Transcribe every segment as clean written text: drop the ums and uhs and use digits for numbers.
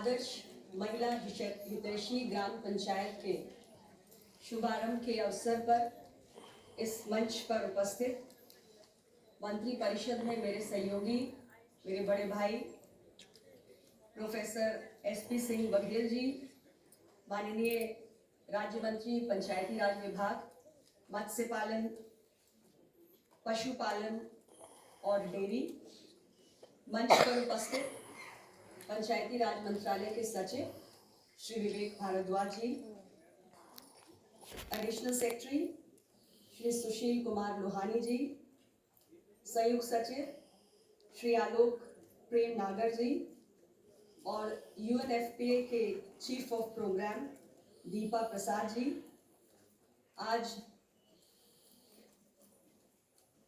आदर्श महिला हितैषी ग्राम पंचायत के शुभारंभ के अवसर पर इस मंच पर उपस्थित मंत्री परिषद में मेरे सहयोगी, मेरे बड़े भाई प्रोफेसर SP सिंह बघेल जी, माननीय राज्य मंत्री पंचायती राज विभाग, मत्स्य पालन, पशुपालन और डेयरी, मंच पर उपस्थित पंचायती राज मंत्रालय के सचिव श्री विवेक भारद्वाज जी, एडिशनल सेक्रेटरी श्री सुशील कुमार लोहानी जी, संयुक्त सचिव श्री आलोक प्रेम नागर जी और UNFPA के chief of programme Deepa Prasad ji, आज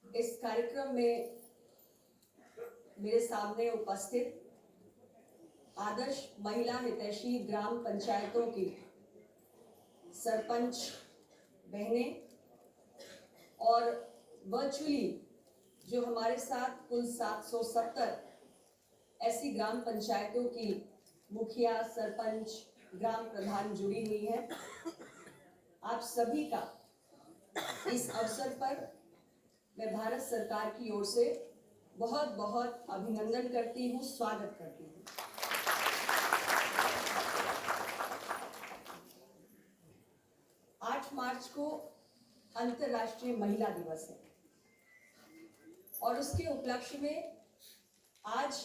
इस कार्यक्रम में मेरे सामने उपस्थित आदर्श महिला हितैषी ग्राम पंचायतों की सरपंच बहनें और वर्चुअली जो हमारे साथ कुल 770 ऐसी ग्राम पंचायतों की मुखिया, सरपंच, ग्राम प्रधान जुड़ी हुई हैं, आप सभी का इस अवसर पर मैं भारत सरकार की ओर से बहुत बहुत अभिनंदन करती हूँ, स्वागत करती हूँ। 8 मार्च को अंतर्राष्ट्रीय महिला दिवस है और उसके उपलक्ष्य में आज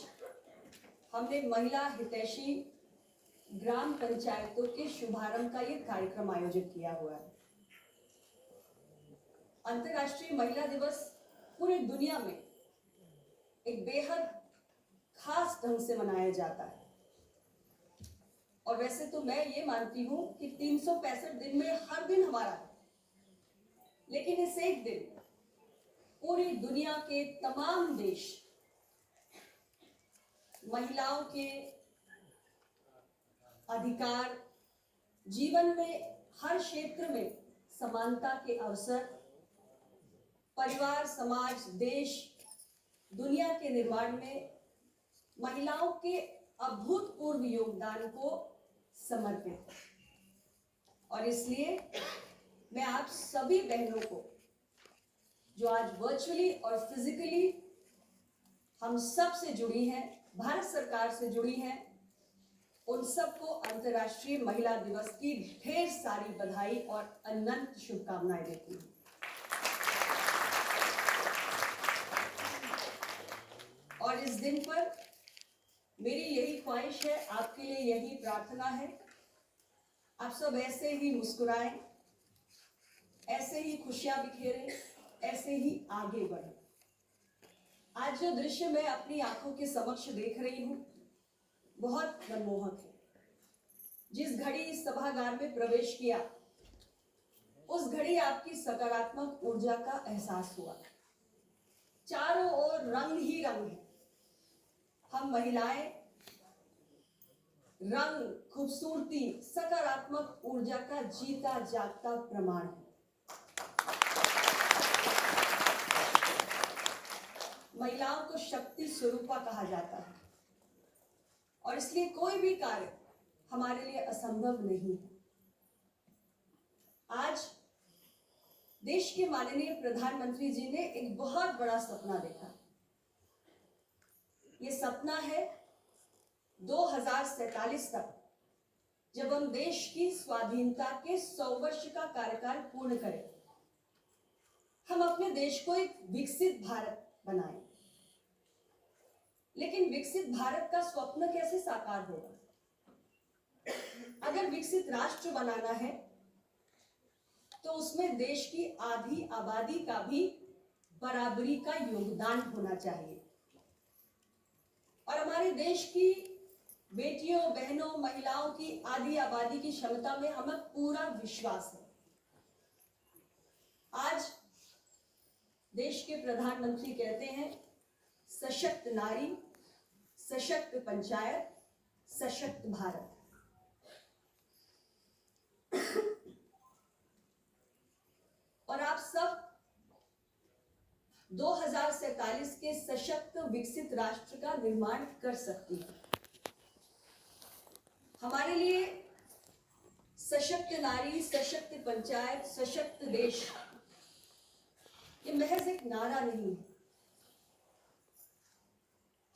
हमने महिला हितैषी ग्राम पंचायतों के शुभारंभ का ये कार्यक्रम आयोजित किया हुआ है। अंतर्राष्ट्रीय महिला दिवस पूरी दुनिया में एक बेहद खास ढंग से मनाया जाता है और वैसे तो मैं ये मानती हूँ कि 365 दिन में हर दिन हमारा है, लेकिन इस एक दिन पूरी दुनिया के तमाम देश महिलाओं के अधिकार, जीवन में हर क्षेत्र में समानता के अवसर, परिवार, समाज, देश, दुनिया के निर्माण में महिलाओं के अभूतपूर्व योगदान को समर्पित, और इसलिए मैं आप सभी बहनों को जो आज वर्चुअली और फिजिकली हम सब से जुड़ी हैं, भारत सरकार से जुड़ी हैं, उन सबको अंतर्राष्ट्रीय महिला दिवस की ढेर सारी बधाई और अनंत शुभकामनाएं देती हूँ। और इस दिन पर मेरी यही ख्वाहिश है, आपके लिए यही प्रार्थना है, आप सब ऐसे ही मुस्कुराएं, ऐसे ही खुशियां बिखेरें, ऐसे ही आगे बढ़ें। आज जो दृश्य मैं अपनी आंखों के समक्ष देख रही हूं बहुत मनमोहक है। जिस घड़ी इस सभागार में प्रवेश किया उस घड़ी आपकी सकारात्मक ऊर्जा का एहसास हुआ। चारों ओर रंग ही रंग है। हम महिलाएं रंग, खूबसूरती, सकारात्मक ऊर्जा का जीता जागता प्रमाण है। महिलाओं को शक्ति स्वरूपा कहा जाता है और इसलिए कोई भी कार्य हमारे लिए असंभव नहीं है। आज देश के माननीय प्रधानमंत्री जी ने एक बहुत बड़ा सपना देखा। ये सपना है 2047 तक जब हम देश की स्वाधीनता के 100 वर्ष का कार्यकाल पूर्ण करें, हम अपने देश को एक विकसित भारत बनाएं। लेकिन विकसित भारत का स्वप्न कैसे साकार होगा? अगर विकसित राष्ट्र बनाना है तो उसमें देश की आधी आबादी का भी बराबरी का योगदान होना चाहिए। और हमारे देश की बेटियों, बहनों, महिलाओं की आधी आबादी की क्षमता में हमें पूरा विश्वास है। आज देश के प्रधानमंत्री कहते हैं, सशक्त नारी, सशक्त पंचायत, सशक्त भारत। और आप सब 2047 के सशक्त विकसित राष्ट्र का निर्माण कर सकती हैं। हमारे लिए सशक्त नारी, सशक्त पंचायत, सशक्त देश ये महज एक नारा नहीं है।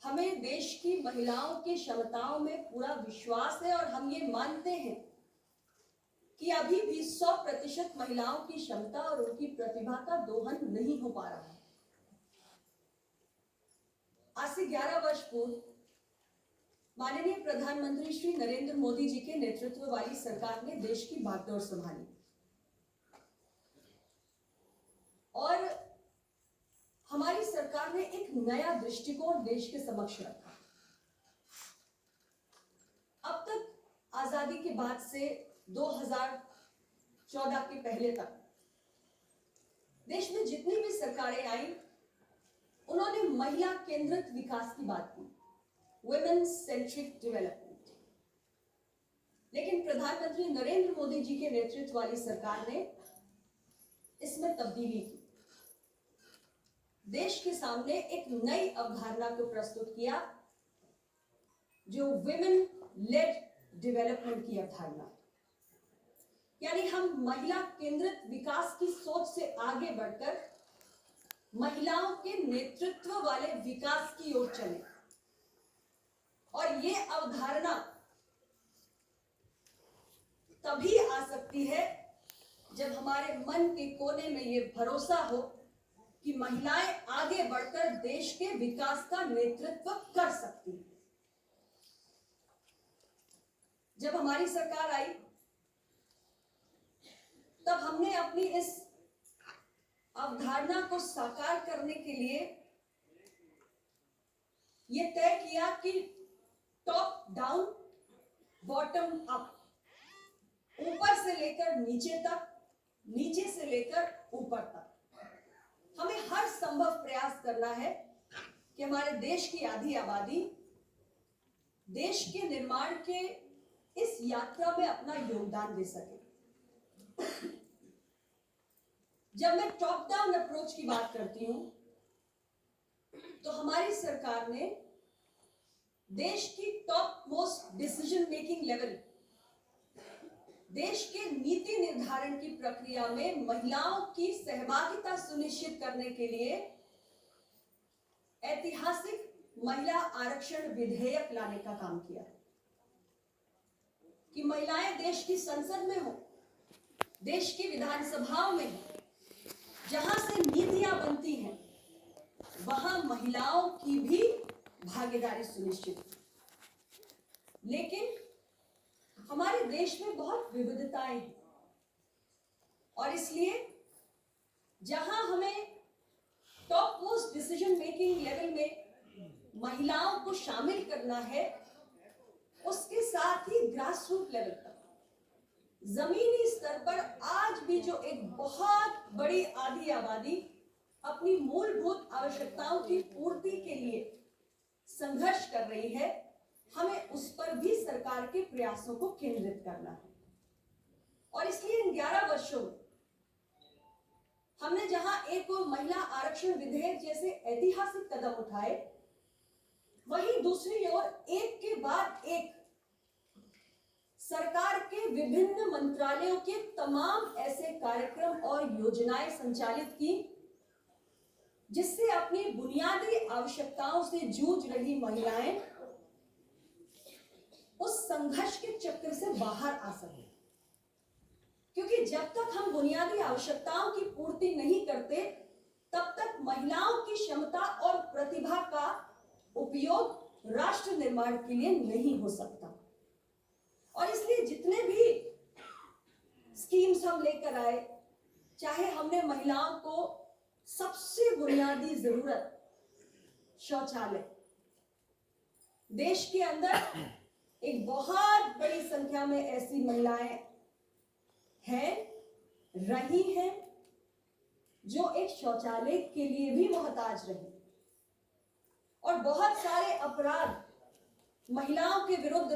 हमें देश की महिलाओं की क्षमताओं में पूरा विश्वास है और हम ये मानते हैं कि अभी भी 100% महिलाओं की क्षमता और उनकी प्रतिभा का दोहन नहीं हो पा रहा है। आज से 11 वर्ष पूर्व माननीय प्रधानमंत्री श्री नरेंद्र मोदी जी के नेतृत्व वाली सरकार ने देश की बागडोर संभाली और हमारी सरकार ने एक नया दृष्टिकोण देश के समक्ष रखा। अब तक आजादी के बाद से 2014 के पहले तक देश में जितनी भी सरकारें आई उन्होंने महिला केंद्रित विकास की बात की, वुमेन सेंट्रिक डेवलपमेंट। लेकिन प्रधानमंत्री नरेंद्र मोदी जी के नेतृत्व वाली सरकार ने इसमें तब्दीली की, देश के सामने एक नई अवधारणा को प्रस्तुत किया जो विमेन लेड डेवलपमेंट की अवधारणा, यानी हम महिला केंद्रित विकास की सोच से आगे बढ़कर महिलाओं के नेतृत्व वाले विकास की ओर चले। और ये अवधारणा तभी आ सकती है जब हमारे मन के कोने में ये भरोसा हो कि महिलाएं आगे बढ़कर देश के विकास का नेतृत्व कर सकती हैं। जब हमारी सरकार आई तब हमने अपनी इस अवधारणा को साकार करने के लिए यह तय किया कि टॉप डाउन बॉटम अप, ऊपर से लेकर नीचे तक, नीचे से लेकर ऊपर तक हमें हर संभव प्रयास करना है कि हमारे देश की आधी आबादी देश के निर्माण के इस यात्रा में अपना योगदान दे सके। जब मैं टॉप डाउन अप्रोच की बात करती हूं तो हमारी सरकार ने देश की top most decision making level, देश के नीति निर्धारण की प्रक्रिया में महिलाओं की सहभागिता सुनिश्चित करने के लिए ऐतिहासिक महिला आरक्षण विधेयक लाने का काम किया कि महिलाएं देश की संसद में हो, देश की विधानसभाओं में हो, जहां से नीतियां बनती हैं वहां महिलाओं की भी भागीदारी सुनिश्चित। लेकिन हमारे देश में बहुत विविधताएं हैं और इसलिए जहां हमें top most decision making level में महिलाओं को शामिल करना है, उसके साथ ही ग्रास रूट लेवल पर, जमीनी स्तर पर आज भी जो एक बहुत बड़ी आधी आबादी अपनी मूलभूत आवश्यकताओं की पूर्ति के लिए संघर्ष कर रही है, हमें उस पर भी सरकार के प्रयासों को केंद्रित करना है। और इसलिए इन 11 वर्षों में हमने जहां एक और महिला आरक्षण विधेयक जैसे ऐतिहासिक कदम उठाए, वहीं दूसरी ओर एक के बाद एक सरकार के विभिन्न मंत्रालयों के तमाम ऐसे कार्यक्रम और योजनाएं संचालित की जिससे अपनी बुनियादी आवश्यकताओं से जूझ रही महिलाएं उस संघर्ष के चक्र से बाहर आ सके। क्योंकि जब तक हम बुनियादी आवश्यकताओं की पूर्ति नहीं करते, तब तक महिलाओं की क्षमता और प्रतिभा का उपयोग राष्ट्र निर्माण के लिए नहीं हो सकता। और इसलिए जितने भी स्कीम्स हम लेकर आए, चाहे हमने महिलाओं को सबसे बुनियादी जरूरत शौचालय, देश के अंदर एक बहुत बड़ी संख्या में ऐसी महिलाएं हैं, रही हैं, जो एक शौचालय के लिए भी मोहताज रही, और बहुत सारे अपराध महिलाओं के विरुद्ध